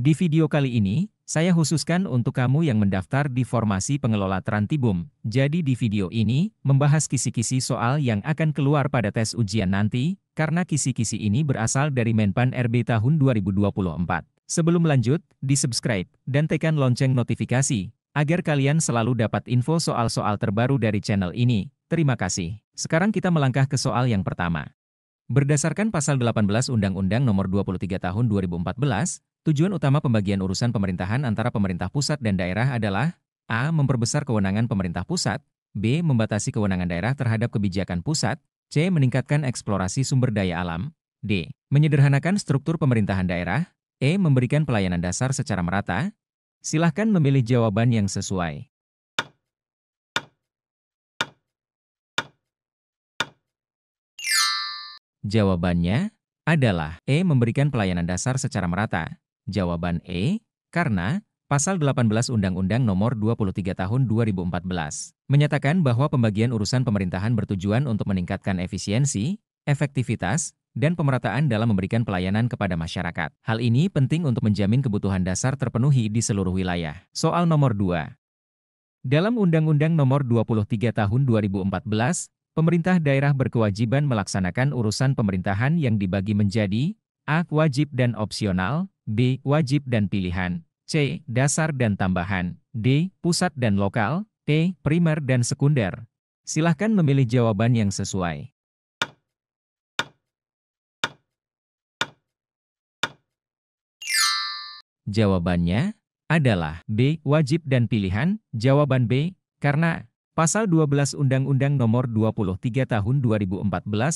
Di video kali ini, saya khususkan untuk kamu yang mendaftar di formasi pengelola Trantibum. Jadi di video ini, membahas kisi-kisi soal yang akan keluar pada tes ujian nanti, karena kisi-kisi ini berasal dari Menpan RB tahun 2024. Sebelum lanjut, di-subscribe, dan tekan lonceng notifikasi, agar kalian selalu dapat info soal-soal terbaru dari channel ini. Terima kasih. Sekarang kita melangkah ke soal yang pertama. Berdasarkan pasal 18 Undang-Undang Nomor 23 Tahun 2014, tujuan utama pembagian urusan pemerintahan antara pemerintah pusat dan daerah adalah A. Memperbesar kewenangan pemerintah pusat, B. Membatasi kewenangan daerah terhadap kebijakan pusat, C. Meningkatkan eksplorasi sumber daya alam, D. Menyederhanakan struktur pemerintahan daerah, E. Memberikan pelayanan dasar secara merata. Silahkan memilih jawaban yang sesuai. Jawabannya adalah E. Memberikan pelayanan dasar secara merata. Jawaban E, karena Pasal 18 Undang-Undang Nomor 23 Tahun 2014 menyatakan bahwa pembagian urusan pemerintahan bertujuan untuk meningkatkan efisiensi, efektivitas, dan pemerataan dalam memberikan pelayanan kepada masyarakat. Hal ini penting untuk menjamin kebutuhan dasar terpenuhi di seluruh wilayah. Soal nomor 2. Dalam Undang-Undang Nomor 23 Tahun 2014, pemerintah daerah berkewajiban melaksanakan urusan pemerintahan yang dibagi menjadi A. Wajib dan opsional, B. Wajib dan pilihan, C. Dasar dan tambahan, D. Pusat dan lokal, E. Primer dan sekunder. Silahkan memilih jawaban yang sesuai. Jawabannya adalah B. Wajib dan pilihan. Jawaban B, karena Pasal 12 Undang-Undang Nomor 23 Tahun 2014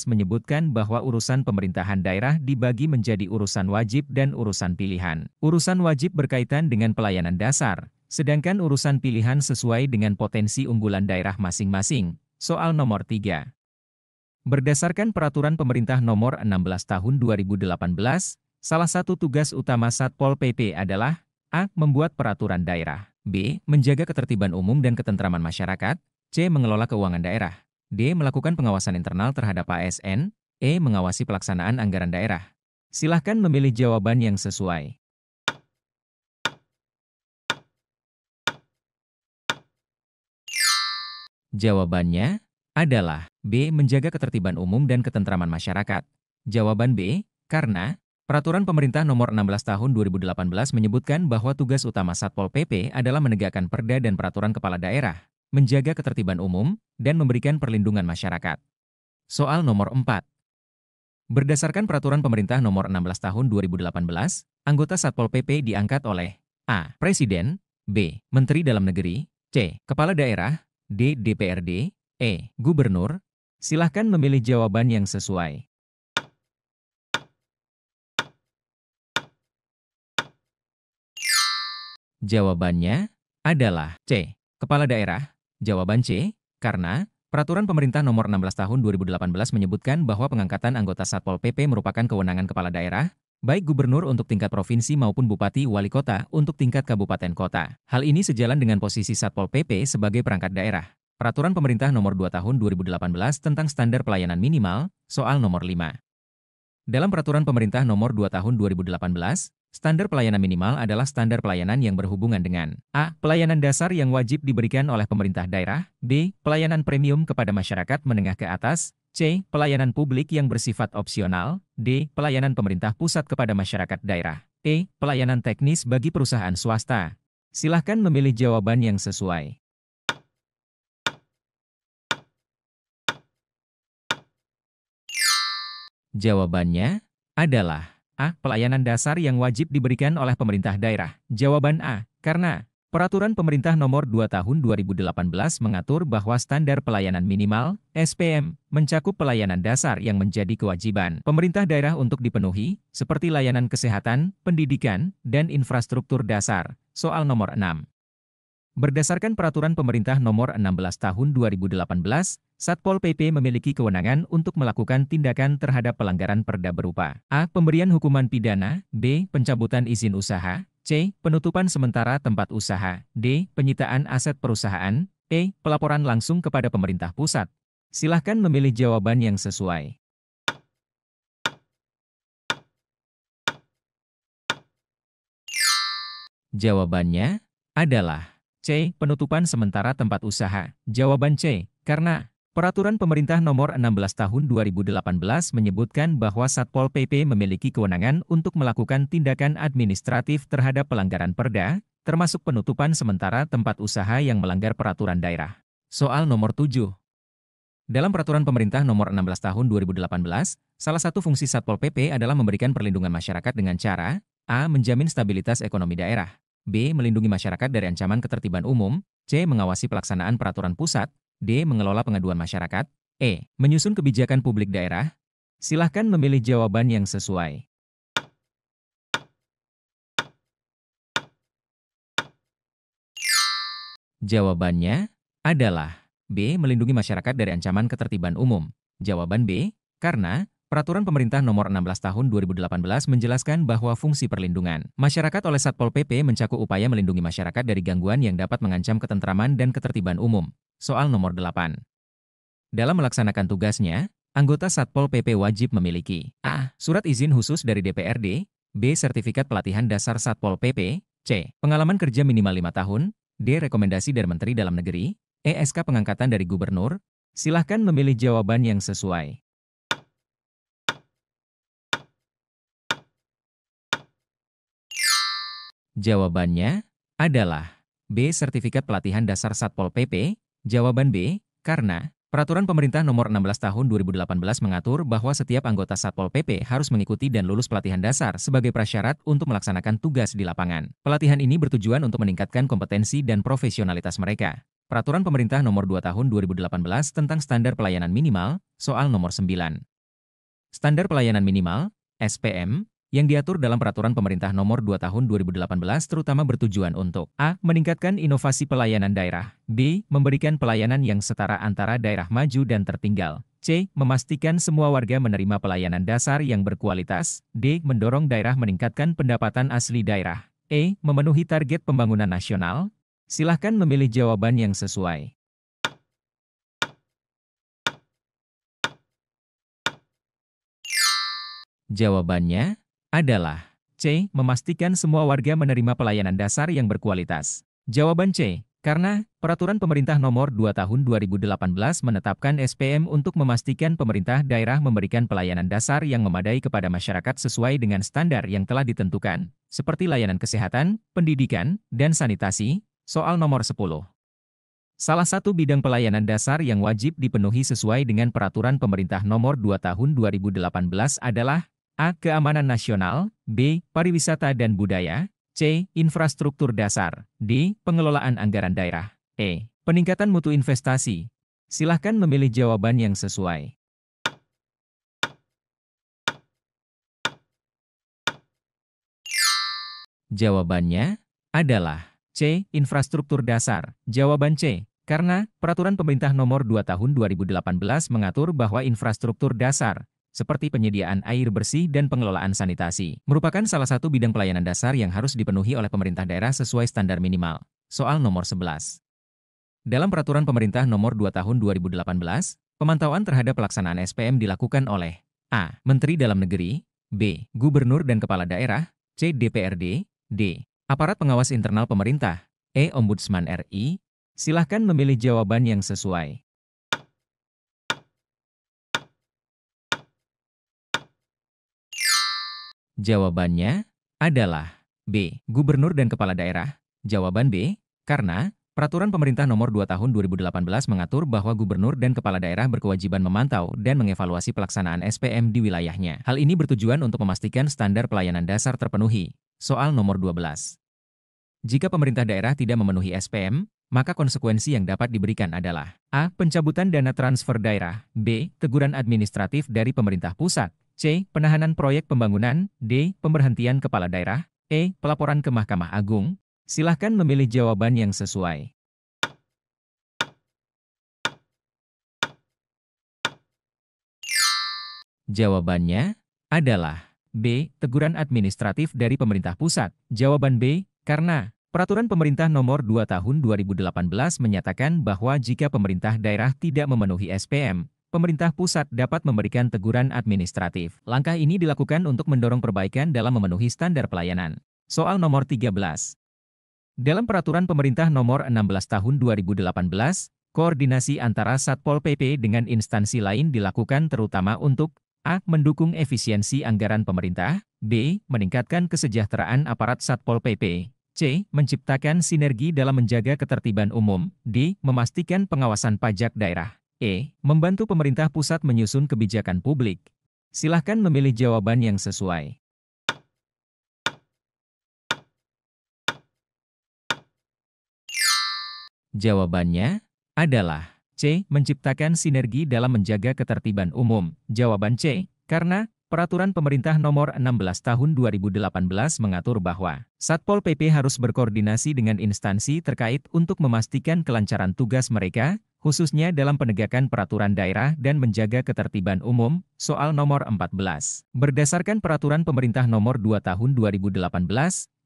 menyebutkan bahwa urusan pemerintahan daerah dibagi menjadi urusan wajib dan urusan pilihan. Urusan wajib berkaitan dengan pelayanan dasar, sedangkan urusan pilihan sesuai dengan potensi unggulan daerah masing-masing. Soal nomor 3. Berdasarkan Peraturan Pemerintah Nomor 16 Tahun 2018, salah satu tugas utama Satpol PP adalah A. Membuat peraturan daerah, B. Menjaga ketertiban umum dan ketentraman masyarakat, C. Mengelola keuangan daerah, D. Melakukan pengawasan internal terhadap ASN, E. Mengawasi pelaksanaan anggaran daerah. Silahkan memilih jawaban yang sesuai. Jawabannya adalah B. Menjaga ketertiban umum dan ketentraman masyarakat. Jawaban B, karena Peraturan Pemerintah Nomor 16 Tahun 2018 menyebutkan bahwa tugas utama Satpol PP adalah menegakkan perda dan peraturan kepala daerah, menjaga ketertiban umum, dan memberikan perlindungan masyarakat. Soal nomor 4. Berdasarkan Peraturan Pemerintah Nomor 16 Tahun 2018, anggota Satpol PP diangkat oleh A. Presiden, B. Menteri Dalam Negeri, C. Kepala Daerah, D. DPRD, E. Gubernur. Silahkan memilih jawaban yang sesuai. Jawabannya adalah C. Kepala Daerah. Jawaban C, karena Peraturan Pemerintah Nomor 16 Tahun 2018 menyebutkan bahwa pengangkatan anggota Satpol PP merupakan kewenangan kepala daerah, baik gubernur untuk tingkat provinsi maupun bupati wali kota untuk tingkat kabupaten kota. Hal ini sejalan dengan posisi Satpol PP sebagai perangkat daerah. Peraturan Pemerintah Nomor 2 Tahun 2018 tentang Standar Pelayanan Minimal, soal nomor 5. Dalam Peraturan Pemerintah Nomor 2 Tahun 2018, standar pelayanan minimal adalah standar pelayanan yang berhubungan dengan A. Pelayanan dasar yang wajib diberikan oleh pemerintah daerah, B. Pelayanan premium kepada masyarakat menengah ke atas, C. Pelayanan publik yang bersifat opsional, D. Pelayanan pemerintah pusat kepada masyarakat daerah, E. Pelayanan teknis bagi perusahaan swasta. Silahkan memilih jawaban yang sesuai. Jawabannya adalah A. Pelayanan dasar yang wajib diberikan oleh pemerintah daerah. Jawaban A, karena Peraturan Pemerintah Nomor 2 Tahun 2018 mengatur bahwa standar pelayanan minimal, SPM, mencakup pelayanan dasar yang menjadi kewajiban pemerintah daerah untuk dipenuhi, seperti layanan kesehatan, pendidikan, dan infrastruktur dasar. Soal nomor 6. Berdasarkan Peraturan Pemerintah Nomor 16 Tahun 2018, Satpol PP memiliki kewenangan untuk melakukan tindakan terhadap pelanggaran perda berupa A. Pemberian hukuman pidana, B. Pencabutan izin usaha, C. Penutupan sementara tempat usaha, D. Penyitaan aset perusahaan, E. Pelaporan langsung kepada pemerintah pusat. Silahkan memilih jawaban yang sesuai. Jawabannya adalah C. Penutupan sementara tempat usaha. Jawaban C. Karena Peraturan Pemerintah Nomor 16 Tahun 2018 menyebutkan bahwa Satpol PP memiliki kewenangan untuk melakukan tindakan administratif terhadap pelanggaran Perda, termasuk penutupan sementara tempat usaha yang melanggar peraturan daerah. Soal nomor 7. Dalam Peraturan Pemerintah Nomor 16 Tahun 2018, salah satu fungsi Satpol PP adalah memberikan perlindungan masyarakat dengan cara A. Menjamin stabilitas ekonomi daerah, B. Melindungi masyarakat dari ancaman ketertiban umum, C. Mengawasi pelaksanaan peraturan pusat, D. Mengelola pengaduan masyarakat, E. Menyusun kebijakan publik daerah. Silahkan memilih jawaban yang sesuai. Jawabannya adalah B. Melindungi masyarakat dari ancaman ketertiban umum. Jawaban B. Karena Peraturan Pemerintah Nomor 16 Tahun 2018 menjelaskan bahwa fungsi perlindungan masyarakat oleh Satpol PP mencakup upaya melindungi masyarakat dari gangguan yang dapat mengancam ketentraman dan ketertiban umum. Soal nomor 8. Dalam melaksanakan tugasnya, anggota Satpol PP wajib memiliki A. Surat izin khusus dari DPRD, B. Sertifikat pelatihan dasar Satpol PP, C. Pengalaman kerja minimal 5 tahun, D. Rekomendasi dari Menteri Dalam Negeri, E. SK pengangkatan dari Gubernur. Silahkan memilih jawaban yang sesuai. Jawabannya adalah B. Sertifikat pelatihan dasar Satpol PP. Jawaban B. Karena Peraturan Pemerintah Nomor 16 Tahun 2018 mengatur bahwa setiap anggota Satpol PP harus mengikuti dan lulus pelatihan dasar sebagai prasyarat untuk melaksanakan tugas di lapangan. Pelatihan ini bertujuan untuk meningkatkan kompetensi dan profesionalitas mereka. Peraturan Pemerintah Nomor 2 Tahun 2018 tentang Standar Pelayanan Minimal, soal nomor 9. Standar Pelayanan Minimal, SPM, yang diatur dalam Peraturan Pemerintah Nomor 2 Tahun 2018 terutama bertujuan untuk A. Meningkatkan inovasi pelayanan daerah, B. Memberikan pelayanan yang setara antara daerah maju dan tertinggal, C. Memastikan semua warga menerima pelayanan dasar yang berkualitas, D. Mendorong daerah meningkatkan pendapatan asli daerah, E. Memenuhi target pembangunan nasional. Silahkan memilih jawaban yang sesuai. Jawabannya adalah C. Memastikan semua warga menerima pelayanan dasar yang berkualitas. Jawaban C. Karena Peraturan Pemerintah Nomor 2 Tahun 2018 menetapkan SPM untuk memastikan pemerintah daerah memberikan pelayanan dasar yang memadai kepada masyarakat sesuai dengan standar yang telah ditentukan, seperti layanan kesehatan, pendidikan, dan sanitasi. Soal nomor 10. Salah satu bidang pelayanan dasar yang wajib dipenuhi sesuai dengan Peraturan Pemerintah Nomor 2 Tahun 2018 adalah A. Keamanan nasional, B. Pariwisata dan budaya, C. Infrastruktur dasar, D. Pengelolaan anggaran daerah, E. Peningkatan mutu investasi. Silahkan memilih jawaban yang sesuai. Jawabannya adalah C. Infrastruktur dasar. Jawaban C. Karena Peraturan Pemerintah Nomor 2 Tahun 2018 mengatur bahwa infrastruktur dasar, seperti penyediaan air bersih dan pengelolaan sanitasi, merupakan salah satu bidang pelayanan dasar yang harus dipenuhi oleh pemerintah daerah sesuai standar minimal. Soal nomor 11. Dalam Peraturan Pemerintah Nomor 2 Tahun 2018, pemantauan terhadap pelaksanaan SPM dilakukan oleh A. Menteri Dalam Negeri, B. Gubernur dan Kepala Daerah, C. DPRD, D. Aparat pengawas internal pemerintah, E. Ombudsman RI. Silahkan memilih jawaban yang sesuai. Jawabannya adalah B. Gubernur dan Kepala Daerah. Jawaban B. Karena Peraturan Pemerintah Nomor 2 Tahun 2018 mengatur bahwa Gubernur dan Kepala Daerah berkewajiban memantau dan mengevaluasi pelaksanaan SPM di wilayahnya. Hal ini bertujuan untuk memastikan standar pelayanan dasar terpenuhi. Soal nomor 12. Jika pemerintah daerah tidak memenuhi SPM, maka konsekuensi yang dapat diberikan adalah A. Pencabutan dana transfer daerah, B. Teguran administratif dari pemerintah pusat, C. Penahanan proyek pembangunan, D. Pemberhentian kepala daerah, E. Pelaporan ke Mahkamah Agung. Silahkan memilih jawaban yang sesuai. Jawabannya adalah B. Teguran administratif dari pemerintah pusat. Jawaban B. Karena Peraturan Pemerintah Nomor 2 Tahun 2018 menyatakan bahwa jika pemerintah daerah tidak memenuhi SPM, pemerintah pusat dapat memberikan teguran administratif. Langkah ini dilakukan untuk mendorong perbaikan dalam memenuhi standar pelayanan. Soal nomor 13. Dalam Peraturan Pemerintah Nomor 16 Tahun 2018, koordinasi antara Satpol PP dengan instansi lain dilakukan terutama untuk A. Mendukung efisiensi anggaran pemerintah, B. Meningkatkan kesejahteraan aparat Satpol PP, C. Menciptakan sinergi dalam menjaga ketertiban umum, D. Memastikan pengawasan pajak daerah, E. Membantu pemerintah pusat menyusun kebijakan publik. Silahkan memilih jawaban yang sesuai. Jawabannya adalah C. Menciptakan sinergi dalam menjaga ketertiban umum. Jawaban C. Karena Peraturan Pemerintah Nomor 16 Tahun 2018 mengatur bahwa Satpol PP harus berkoordinasi dengan instansi terkait untuk memastikan kelancaran tugas mereka, khususnya dalam penegakan peraturan daerah dan menjaga ketertiban umum. Soal nomor 14. Berdasarkan Peraturan Pemerintah Nomor 2 Tahun 2018,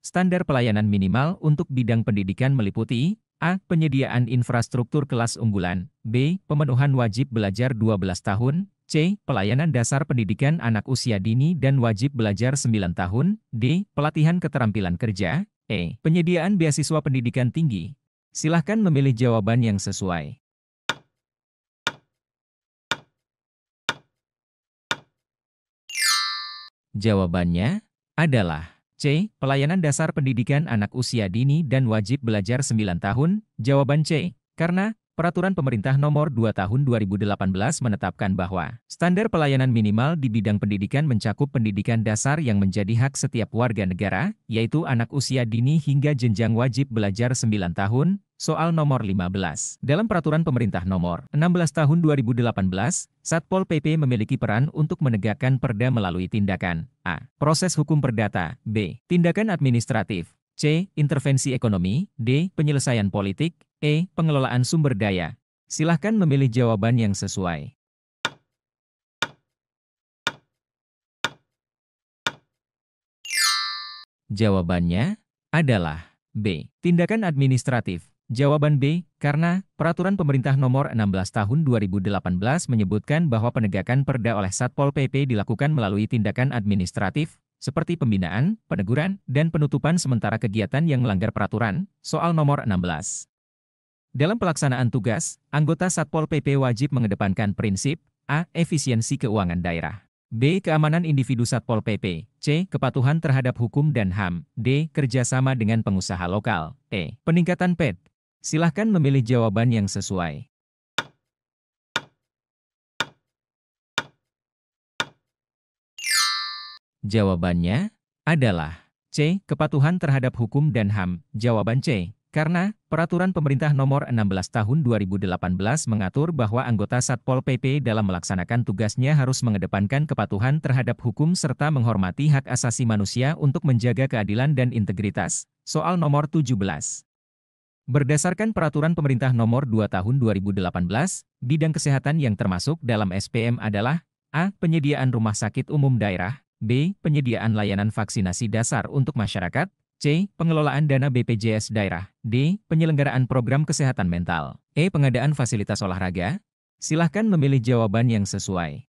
standar pelayanan minimal untuk bidang pendidikan meliputi A. Penyediaan infrastruktur kelas unggulan, B. Pemenuhan wajib belajar 12 tahun, C. Pelayanan dasar pendidikan anak usia dini dan wajib belajar 9 tahun, D. Pelatihan keterampilan kerja, E. Penyediaan beasiswa pendidikan tinggi. Silahkan memilih jawaban yang sesuai. Jawabannya adalah C. Pelayanan dasar pendidikan anak usia dini dan wajib belajar 9 tahun. Jawaban C. Karena Peraturan Pemerintah Nomor 2 Tahun 2018 menetapkan bahwa standar pelayanan minimal di bidang pendidikan mencakup pendidikan dasar yang menjadi hak setiap warga negara, yaitu anak usia dini hingga jenjang wajib belajar 9 tahun. Soal nomor 15. Dalam Peraturan Pemerintah Nomor 16 Tahun 2018, Satpol PP memiliki peran untuk menegakkan perda melalui tindakan A. Proses hukum perdata, B. Tindakan administratif, C. Intervensi ekonomi, D. Penyelesaian politik, E. Pengelolaan sumber daya. Silahkan memilih jawaban yang sesuai. Jawabannya adalah B. Tindakan administratif. Jawaban B, karena Peraturan Pemerintah Nomor 16 Tahun 2018 menyebutkan bahwa penegakan perda oleh Satpol PP dilakukan melalui tindakan administratif, seperti pembinaan, peneguran, dan penutupan sementara kegiatan yang melanggar peraturan. Soal nomor 16. Dalam pelaksanaan tugas, anggota Satpol PP wajib mengedepankan prinsip A. Efisiensi keuangan daerah, B. Keamanan individu Satpol PP, C. Kepatuhan terhadap hukum dan HAM, D. Kerjasama dengan pengusaha lokal, E. Peningkatan PET. Silahkan memilih jawaban yang sesuai. Jawabannya adalah C. Kepatuhan terhadap hukum dan HAM. Jawaban C. Karena Peraturan Pemerintah Nomor 16 Tahun 2018 mengatur bahwa anggota Satpol PP dalam melaksanakan tugasnya harus mengedepankan kepatuhan terhadap hukum serta menghormati hak asasi manusia untuk menjaga keadilan dan integritas. Soal nomor 17. Berdasarkan Peraturan Pemerintah Nomor 2 Tahun 2018, bidang kesehatan yang termasuk dalam SPM adalah A. Penyediaan rumah sakit umum daerah, B. Penyediaan layanan vaksinasi dasar untuk masyarakat, C. Pengelolaan dana BPJS daerah, D. Penyelenggaraan program kesehatan mental, E. Pengadaan fasilitas olahraga. Silahkan memilih jawaban yang sesuai.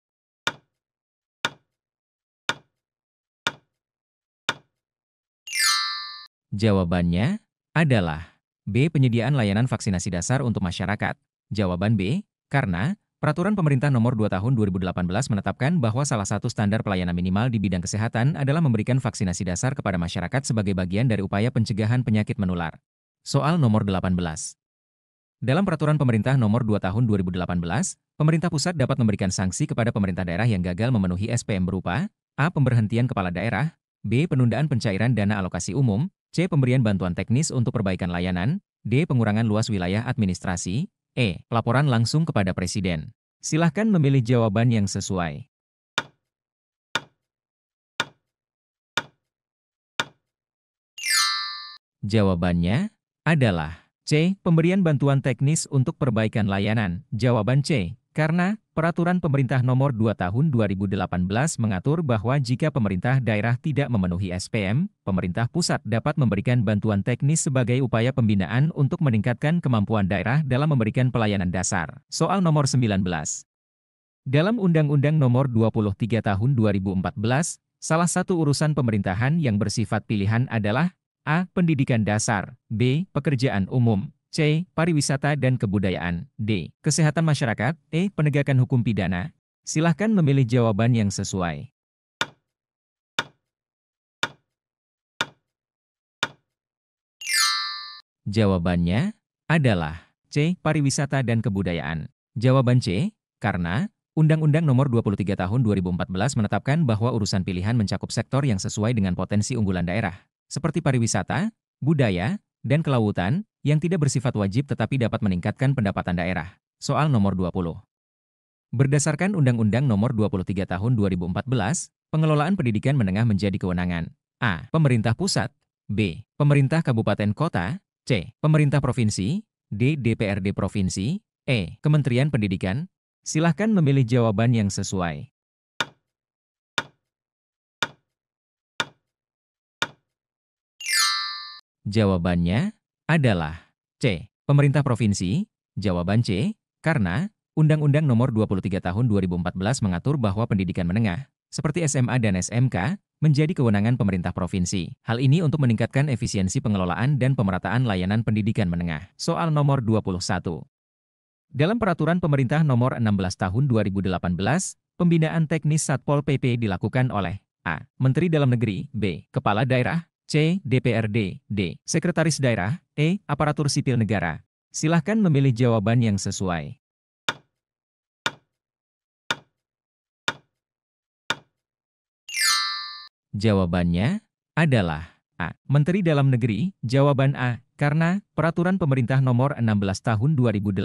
Jawabannya adalah B. Penyediaan layanan vaksinasi dasar untuk masyarakat. Jawaban B, karena Peraturan Pemerintah Nomor 2 Tahun 2018 menetapkan bahwa salah satu standar pelayanan minimal di bidang kesehatan adalah memberikan vaksinasi dasar kepada masyarakat sebagai bagian dari upaya pencegahan penyakit menular. Soal nomor 18. Dalam Peraturan Pemerintah Nomor 2 Tahun 2018, pemerintah pusat dapat memberikan sanksi kepada pemerintah daerah yang gagal memenuhi SPM berupa A. Pemberhentian kepala daerah, B. Penundaan pencairan dana alokasi umum, C. Pemberian bantuan teknis untuk perbaikan layanan, D. Pengurangan luas wilayah administrasi, E. Pelaporan langsung kepada Presiden. Silahkan memilih jawaban yang sesuai. Jawabannya adalah C. Pemberian bantuan teknis untuk perbaikan layanan. Jawaban C. Karena Peraturan Pemerintah Nomor 2 Tahun 2018 mengatur bahwa jika pemerintah daerah tidak memenuhi SPM, pemerintah pusat dapat memberikan bantuan teknis sebagai upaya pembinaan untuk meningkatkan kemampuan daerah dalam memberikan pelayanan dasar. Soal nomor 19. Dalam Undang-Undang Nomor 23 Tahun 2014, salah satu urusan pemerintahan yang bersifat pilihan adalah A. Pendidikan dasar, B. Pekerjaan umum, C. Pariwisata dan kebudayaan, D. Kesehatan masyarakat, E. Penegakan hukum pidana. Silahkan memilih jawaban yang sesuai. Jawabannya adalah C. Pariwisata dan kebudayaan. Jawaban C, karena Undang-Undang Nomor 23 Tahun 2014 menetapkan bahwa urusan pilihan mencakup sektor yang sesuai dengan potensi unggulan daerah, seperti pariwisata, budaya, dan kelautan, yang tidak bersifat wajib tetapi dapat meningkatkan pendapatan daerah. Soal nomor 20. Berdasarkan Undang-Undang Nomor 23 Tahun 2014, pengelolaan pendidikan menengah menjadi kewenangan A. Pemerintah pusat, B. Pemerintah kabupaten kota, C. Pemerintah provinsi, D. DPRD provinsi, E. Kementerian Pendidikan. Silahkan memilih jawaban yang sesuai. Jawabannya adalah C. Pemerintah provinsi. Jawaban C, karena Undang-Undang Nomor 23 Tahun 2014 mengatur bahwa pendidikan menengah, seperti SMA dan SMK, menjadi kewenangan pemerintah provinsi. Hal ini untuk meningkatkan efisiensi pengelolaan dan pemerataan layanan pendidikan menengah. Soal nomor 21. Dalam Peraturan Pemerintah Nomor 16 Tahun 2018, pembinaan teknis Satpol PP dilakukan oleh A. Menteri Dalam Negeri, B. Kepala Daerah, C. DPRD, D. Sekretaris Daerah, E. Aparatur Sipil Negara. Silahkan memilih jawaban yang sesuai. Jawabannya adalah A. Menteri Dalam Negeri. Jawaban A, karena Peraturan Pemerintah Nomor 16 Tahun 2018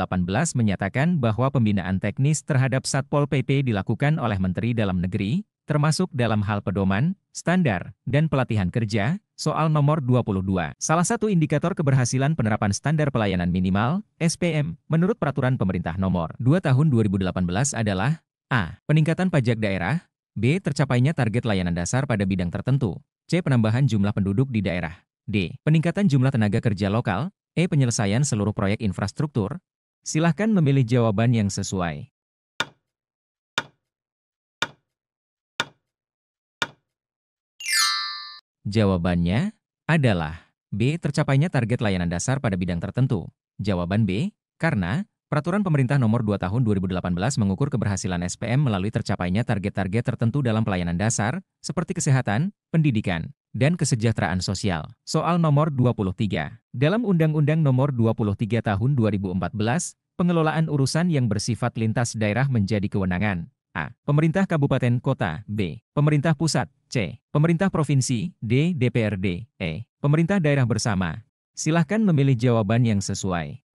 menyatakan bahwa pembinaan teknis terhadap Satpol PP dilakukan oleh Menteri Dalam Negeri, termasuk dalam hal pedoman, standar, dan pelatihan kerja. Soal nomor 22. Salah satu indikator keberhasilan penerapan standar pelayanan minimal, SPM, menurut Peraturan Pemerintah Nomor 2 Tahun 2018 adalah A. Peningkatan pajak daerah, B. Tercapainya target layanan dasar pada bidang tertentu, C. Penambahan jumlah penduduk di daerah, D. Peningkatan jumlah tenaga kerja lokal, E. Penyelesaian seluruh proyek infrastruktur. Silahkan memilih jawaban yang sesuai. Jawabannya adalah B. Tercapainya target layanan dasar pada bidang tertentu. Jawaban B, karena Peraturan Pemerintah Nomor 2 Tahun 2018 mengukur keberhasilan SPM melalui tercapainya target-target tertentu dalam pelayanan dasar, seperti kesehatan, pendidikan, dan kesejahteraan sosial. Soal nomor 23. Dalam Undang-Undang Nomor 23 Tahun 2014, pengelolaan urusan yang bersifat lintas daerah menjadi kewenangan A. Pemerintah kabupaten kota, B. Pemerintah pusat, C. Pemerintah provinsi, D. DPRD, E. Pemerintah daerah bersama. Silahkan memilih jawaban yang sesuai.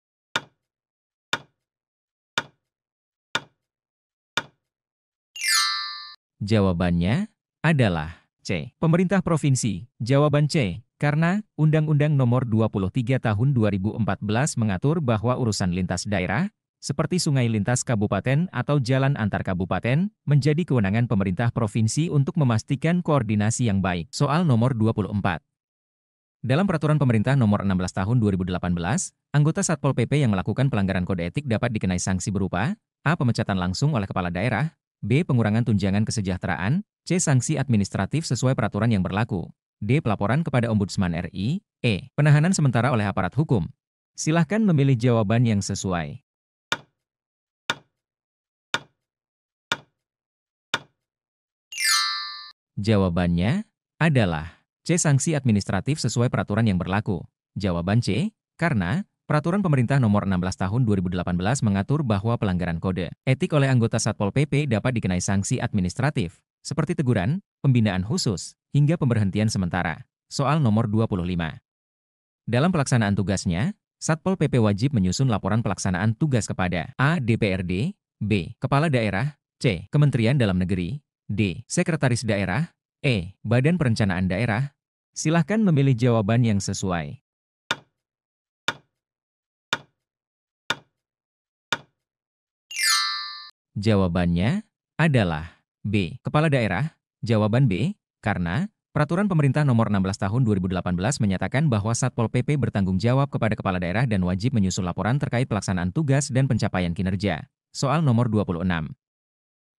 Jawabannya adalah C. Pemerintah provinsi. Jawaban C, karena Undang-Undang Nomor 23 Tahun 2014 mengatur bahwa urusan lintas daerah, seperti sungai lintas kabupaten atau jalan antar kabupaten, menjadi kewenangan pemerintah provinsi untuk memastikan koordinasi yang baik. Soal nomor 24. Dalam Peraturan Pemerintah Nomor 16 Tahun 2018, anggota Satpol PP yang melakukan pelanggaran kode etik dapat dikenai sanksi berupa A. Pemecatan langsung oleh kepala daerah, B. Pengurangan tunjangan kesejahteraan, C. Sanksi administratif sesuai peraturan yang berlaku, D. Pelaporan kepada Ombudsman RI, E. Penahanan sementara oleh aparat hukum. Silahkan memilih jawaban yang sesuai. Jawabannya adalah C. Sanksi administratif sesuai peraturan yang berlaku. Jawaban C, karena Peraturan Pemerintah Nomor 16 Tahun 2018 mengatur bahwa pelanggaran kode etik oleh anggota Satpol PP dapat dikenai sanksi administratif, seperti teguran, pembinaan khusus, hingga pemberhentian sementara. Soal nomor 25. Dalam pelaksanaan tugasnya, Satpol PP wajib menyusun laporan pelaksanaan tugas kepada A. DPRD, B. Kepala Daerah, C. Kementerian Dalam Negeri, D. Sekretaris Daerah, E. Badan Perencanaan Daerah. Silahkan memilih jawaban yang sesuai. Jawabannya adalah B. Kepala Daerah. Jawaban B, karena Peraturan Pemerintah Nomor 16 Tahun 2018 menyatakan bahwa Satpol PP bertanggung jawab kepada kepala daerah dan wajib menyusun laporan terkait pelaksanaan tugas dan pencapaian kinerja. Soal nomor 26.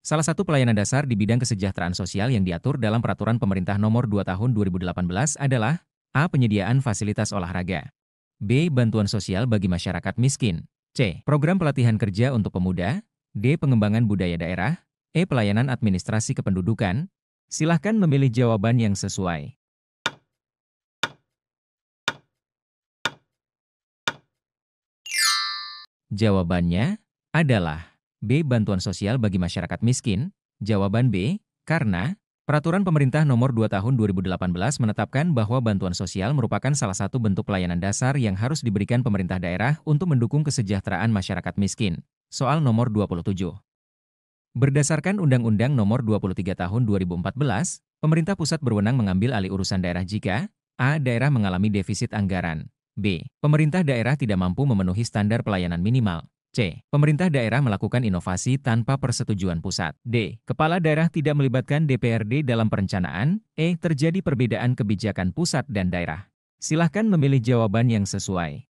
Salah satu pelayanan dasar di bidang kesejahteraan sosial yang diatur dalam Peraturan Pemerintah Nomor 2 Tahun 2018 adalah A. Penyediaan fasilitas olahraga. B. Bantuan sosial bagi masyarakat miskin. C. Program pelatihan kerja untuk pemuda. D. Pengembangan budaya daerah. E. Pelayanan administrasi kependudukan. Silahkan memilih jawaban yang sesuai. Jawabannya adalah B. Bantuan sosial bagi masyarakat miskin. Jawaban B. Karena Peraturan Pemerintah Nomor 2 Tahun 2018 menetapkan bahwa bantuan sosial merupakan salah satu bentuk pelayanan dasar yang harus diberikan pemerintah daerah untuk mendukung kesejahteraan masyarakat miskin. Soal nomor 27. Berdasarkan Undang-Undang Nomor 23 Tahun 2014, pemerintah pusat berwenang mengambil alih urusan daerah jika A. Daerah mengalami defisit anggaran. B. Pemerintah daerah tidak mampu memenuhi standar pelayanan minimal. C. Pemerintah daerah melakukan inovasi tanpa persetujuan pusat. D. Kepala daerah tidak melibatkan DPRD dalam perencanaan. E. Terjadi perbedaan kebijakan pusat dan daerah. Silahkan memilih jawaban yang sesuai.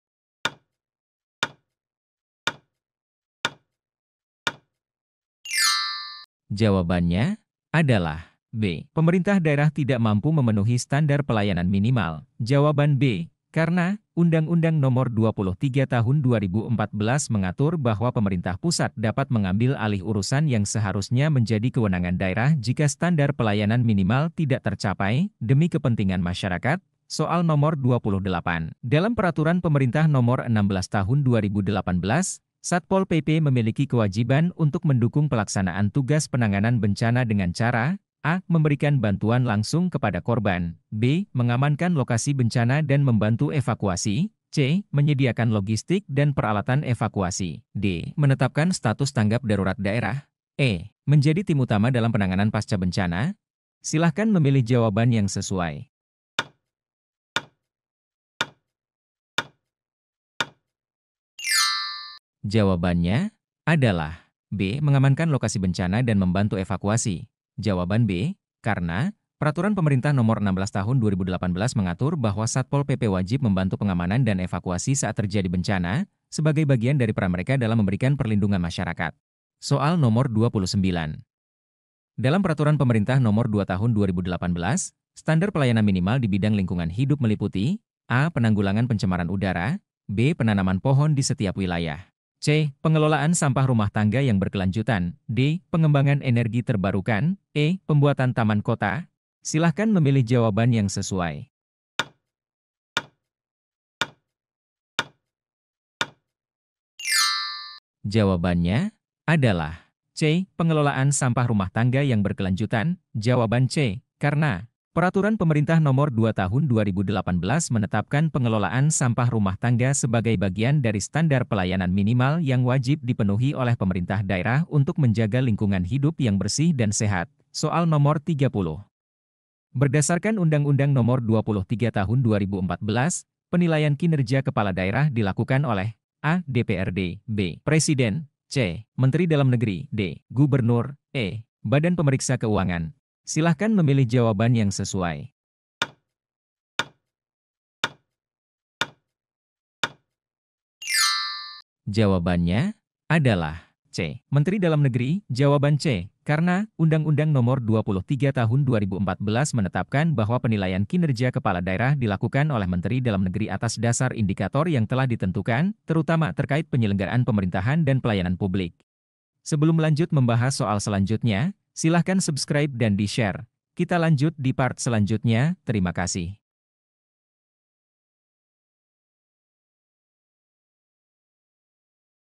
Jawabannya adalah B. Pemerintah daerah tidak mampu memenuhi standar pelayanan minimal. Jawaban B. Karena Undang-Undang Nomor 23 Tahun 2014 mengatur bahwa pemerintah pusat dapat mengambil alih urusan yang seharusnya menjadi kewenangan daerah jika standar pelayanan minimal tidak tercapai demi kepentingan masyarakat. Soal nomor 28. Dalam Peraturan Pemerintah Nomor 16 Tahun 2018, Satpol PP memiliki kewajiban untuk mendukung pelaksanaan tugas penanganan bencana dengan cara A. Memberikan bantuan langsung kepada korban. B. Mengamankan lokasi bencana dan membantu evakuasi. C. Menyediakan logistik dan peralatan evakuasi. D. Menetapkan status tanggap darurat daerah. E. Menjadi tim utama dalam penanganan pasca bencana. Silahkan memilih jawaban yang sesuai. Jawabannya adalah B. Mengamankan lokasi bencana dan membantu evakuasi. Jawaban B. Karena Peraturan Pemerintah Nomor 16 Tahun 2018 mengatur bahwa Satpol PP wajib membantu pengamanan dan evakuasi saat terjadi bencana, sebagai bagian dari peran mereka dalam memberikan perlindungan masyarakat. Soal nomor 29. Dalam Peraturan Pemerintah Nomor 2 Tahun 2018, standar pelayanan minimal di bidang lingkungan hidup meliputi A. Penanggulangan pencemaran udara. B. Penanaman pohon di setiap wilayah. C. Pengelolaan sampah rumah tangga yang berkelanjutan. D. Pengembangan energi terbarukan. E. Pembuatan taman kota. Silahkan memilih jawaban yang sesuai. Jawabannya adalah C. Pengelolaan sampah rumah tangga yang berkelanjutan. Jawaban C. Karena Peraturan Pemerintah Nomor 2 Tahun 2018 menetapkan pengelolaan sampah rumah tangga sebagai bagian dari standar pelayanan minimal yang wajib dipenuhi oleh pemerintah daerah untuk menjaga lingkungan hidup yang bersih dan sehat. Soal nomor 30. Berdasarkan Undang-Undang Nomor 23 Tahun 2014, penilaian kinerja kepala daerah dilakukan oleh A. DPRD, B. Presiden, C. Menteri Dalam Negeri, D. Gubernur, E. Badan Pemeriksa Keuangan. Silahkan memilih jawaban yang sesuai. Jawabannya adalah C. Menteri Dalam Negeri. Jawaban C. Karena Undang-Undang Nomor 23 Tahun 2014 menetapkan bahwa penilaian kinerja kepala daerah dilakukan oleh Menteri Dalam Negeri atas dasar indikator yang telah ditentukan, terutama terkait penyelenggaraan pemerintahan dan pelayanan publik. Sebelum lanjut membahas soal selanjutnya, silahkan subscribe dan di-share. Kita lanjut di part selanjutnya, terima kasih.